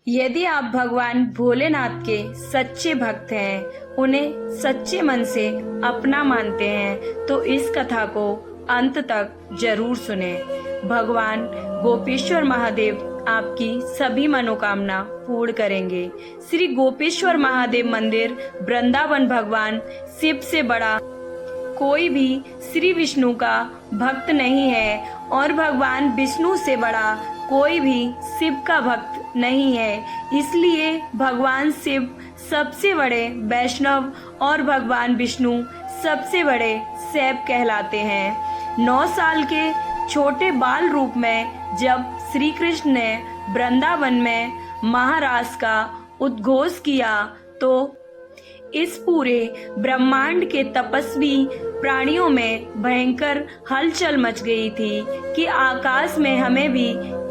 यदि आप भगवान भोलेनाथ के सच्चे भक्त हैं, उन्हें सच्चे मन से अपना मानते हैं, तो इस कथा को अंत तक जरूर सुने। भगवान गोपेश्वर महादेव आपकी सभी मनोकामना पूर्ण करेंगे। श्री गोपेश्वर महादेव मंदिर वृंदावन भगवान शिव से बड़ा कोई भी श्री विष्णु का भक्त नहीं है और भगवान विष्णु से बड़ा कोई भी शिव का भक्त नहीं है। इसलिए भगवान शिव सबसे बड़े वैष्णव और भगवान विष्णु सबसे बड़े शैव कहलाते हैं। 9 साल के छोटे बाल रूप में जब श्री कृष्ण ने वृंदावन में महारास का उद्घोष किया तो इस पूरे ब्रह्मांड के तपस्वी प्राणियों में भयंकर हलचल मच गई थी कि आकाश में हमें भी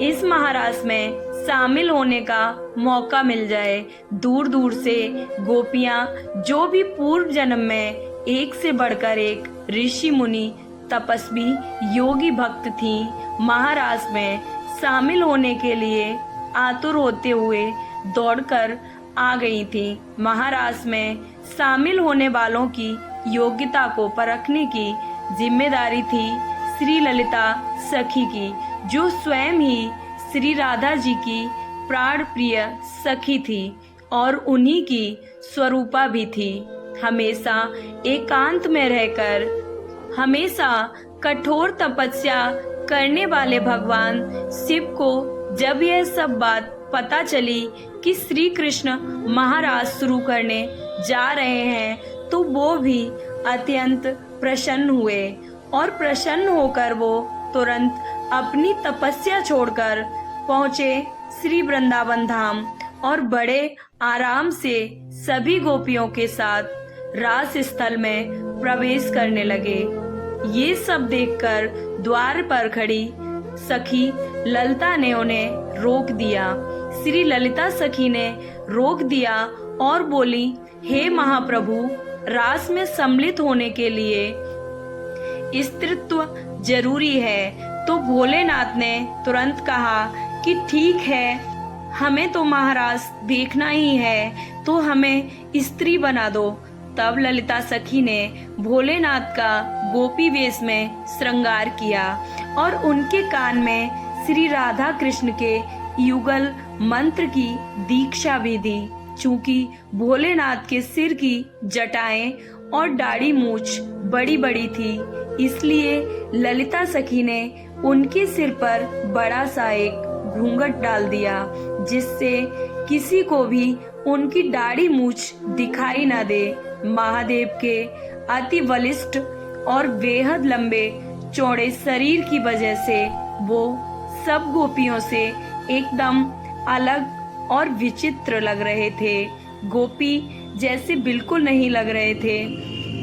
इस महारास में शामिल होने का मौका मिल जाए। दूर दूर से गोपियां जो भी पूर्व जन्म में एक से बढ़कर एक ऋषि मुनि तपस्वी योगी भक्त थी, महारास में शामिल होने के लिए आतुर होते हुए दौड़कर आ गई थी। महारास में शामिल होने वालों की योग्यता को परखने की जिम्मेदारी थी श्री ललिता सखी की, जो स्वयं ही श्री राधा जी की प्राण प्रिय सखी थी और उन्हीं की स्वरूपा भी थी। हमेशा एकांत में रहकर हमेशा कठोर तपस्या करने वाले भगवान शिव को जब यह सब बात पता चली कि श्री कृष्ण महाराज शुरू करने जा रहे हैं, तो वो भी अत्यंत प्रसन्न हुए और प्रसन्न होकर वो तुरंत अपनी तपस्या छोड़कर पहुँचे श्री वृंदावन धाम और बड़े आराम से सभी गोपियों के साथ रास स्थल में प्रवेश करने लगे। ये सब देखकर द्वार पर खड़ी सखी ललिता ने उन्हें रोक दिया। श्री ललिता सखी ने रोक दिया और बोली, हे महाप्रभु, रास में सम्मिलित होने के लिए स्त्रीत्व जरूरी है। तो भोलेनाथ ने तुरंत कहा कि ठीक है, हमें तो महाराज देखना ही है, तो हमें स्त्री बना दो। तब ललिता सखी ने भोलेनाथ का गोपी वेश में श्रृंगार किया और उनके कान में श्री राधा कृष्ण के युगल मंत्र की दीक्षा भी दी। चूंकि भोलेनाथ के सिर की जटाएं और दाढ़ी मूछ बड़ी बड़ी थी, इसलिए ललिता सखी ने उनके सिर पर बड़ा सा एक घूंघट डाल दिया, जिससे किसी को भी उनकी दाढ़ी मूछ दिखाई न दे। महादेव के अति बलिष्ठ और बेहद लंबे चौड़े शरीर की वजह से वो सब गोपियों से एकदम अलग और विचित्र लग रहे थे। गोपी जैसे बिल्कुल नहीं लग रहे थे,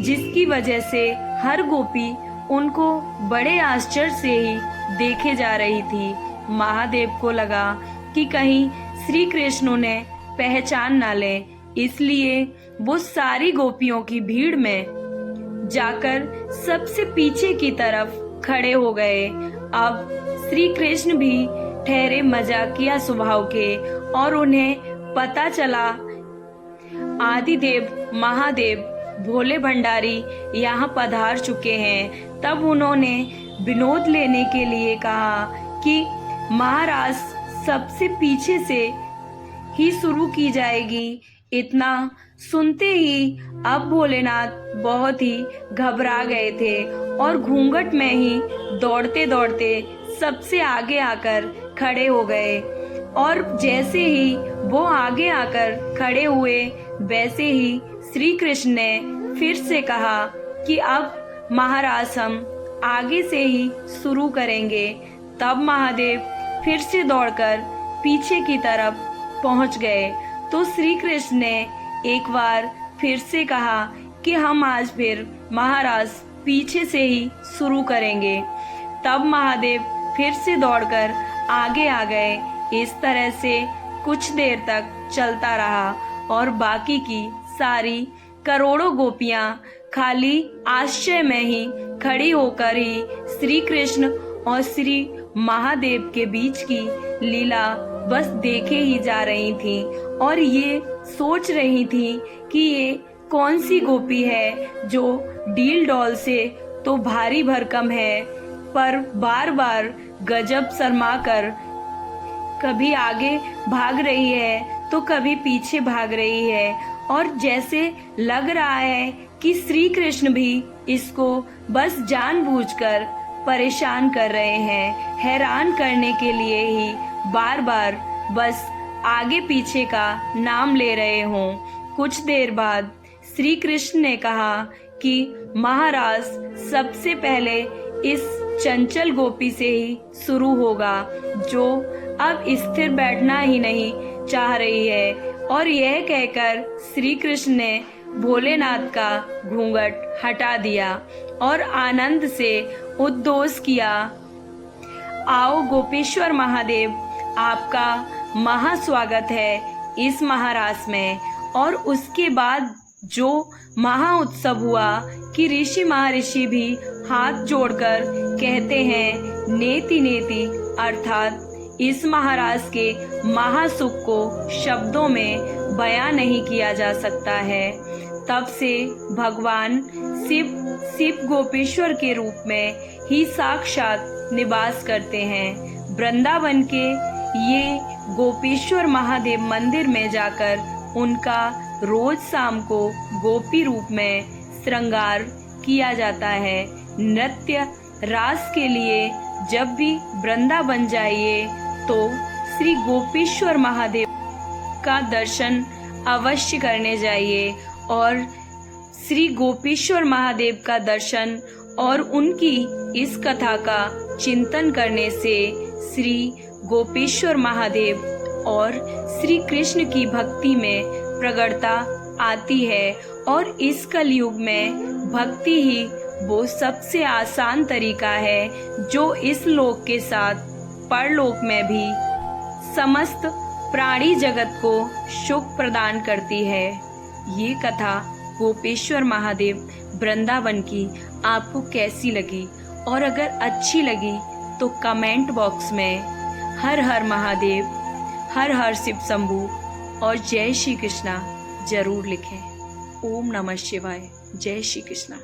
जिसकी वजह से हर गोपी उनको बड़े आश्चर्य से ही देखे जा रही थी। महादेव को लगा कि कहीं श्री कृष्ण उन्हें पहचान न ले, इसलिए वो सारी गोपियों की भीड़ में जाकर सबसे पीछे की तरफ खड़े हो गए। अब श्री कृष्ण भी ठहरे मजाकिया स्वभाव के और उन्हें पता चला आदिदेव महादेव भोले भंडारी यहाँ पधार चुके हैं। तब उन्होंने विनोद लेने के लिए कहा कि महाराज सबसे पीछे से ही शुरू की जाएगी। इतना सुनते ही अब भोलेनाथ बहुत ही घबरा गए थे और घूंघट में ही दौड़ते दौड़ते सबसे आगे आकर खड़े हो गए। और जैसे ही वो आगे आकर खड़े हुए, वैसे ही श्री कृष्ण ने फिर से कहा कि अब महाराज हम आगे से ही शुरू करेंगे। तब महादेव फिर से दौड़कर पीछे की तरफ पहुंच गए। तो श्री कृष्ण ने एक बार फिर से कहा कि हम आज फिर महाराज पीछे से ही शुरू करेंगे। तब महादेव फिर से दौड़कर आगे आ गए। इस तरह से कुछ देर तक चलता रहा और बाकी की सारी करोड़ों गोपियां खाली आश्चर्य में ही खड़ी होकर ही श्री कृष्ण और श्री महादेव के बीच की लीला बस देखे ही जा रही थी और ये सोच रही थी कि ये कौन सी गोपी है जो डील डॉल से तो भारी भरकम है, पर बार बार गजब शर्माकर कभी आगे भाग रही है तो कभी पीछे भाग रही है, और जैसे लग रहा है कि श्री कृष्ण भी इसको बस जानबूझकर परेशान कर रहे हैं, हैरान करने के लिए ही बार बार बस आगे पीछे का नाम ले रहे हों। कुछ देर बाद श्री कृष्ण ने कहा कि महाराज, सबसे पहले इस चंचल गोपी से ही शुरू होगा जो अब स्थिर बैठना ही नहीं चाह रही है। और यह कहकर श्री कृष्ण ने भोलेनाथ का घूंघट हटा दिया और आनंद से उद्घोष किया, आओ गोपेश्वर महादेव, आपका महास्वागत है इस महारास में। और उसके बाद जो महा उत्सव हुआ कि ऋषि महर्षि भी हाथ जोड़कर कहते हैं नेति नेति, अर्थात इस महाराज के महासुख को शब्दों में बयां नहीं किया जा सकता है। तब से भगवान शिव गोपेश्वर के रूप में ही साक्षात निवास करते हैं। वृंदावन के ये गोपेश्वर महादेव मंदिर में जाकर उनका रोज शाम को गोपी रूप में श्रृंगार किया जाता है। नृत्य रास के लिए जब भी वृंदावन जाइए तो श्री गोपेश्वर महादेव का दर्शन अवश्य करने जाइए, और श्री गोपेश्वर महादेव का दर्शन और उनकी इस कथा का चिंतन करने से श्री गोपेश्वर महादेव और श्री कृष्ण की भक्ति में प्रगाढ़ता आती है। और इस कलयुग में भक्ति ही वो सबसे आसान तरीका है जो इस लोक के साथ परलोक में भी समस्त प्राणी जगत को सुख प्रदान करती है। ये कथा गोपेश्वर महादेव वृंदावन की आपको कैसी लगी, और अगर अच्छी लगी तो कमेंट बॉक्स में हर हर महादेव, हर हर शिव शंभू और जय श्री कृष्णा जरूर लिखें। ओम नमः शिवाय। जय श्री कृष्णा।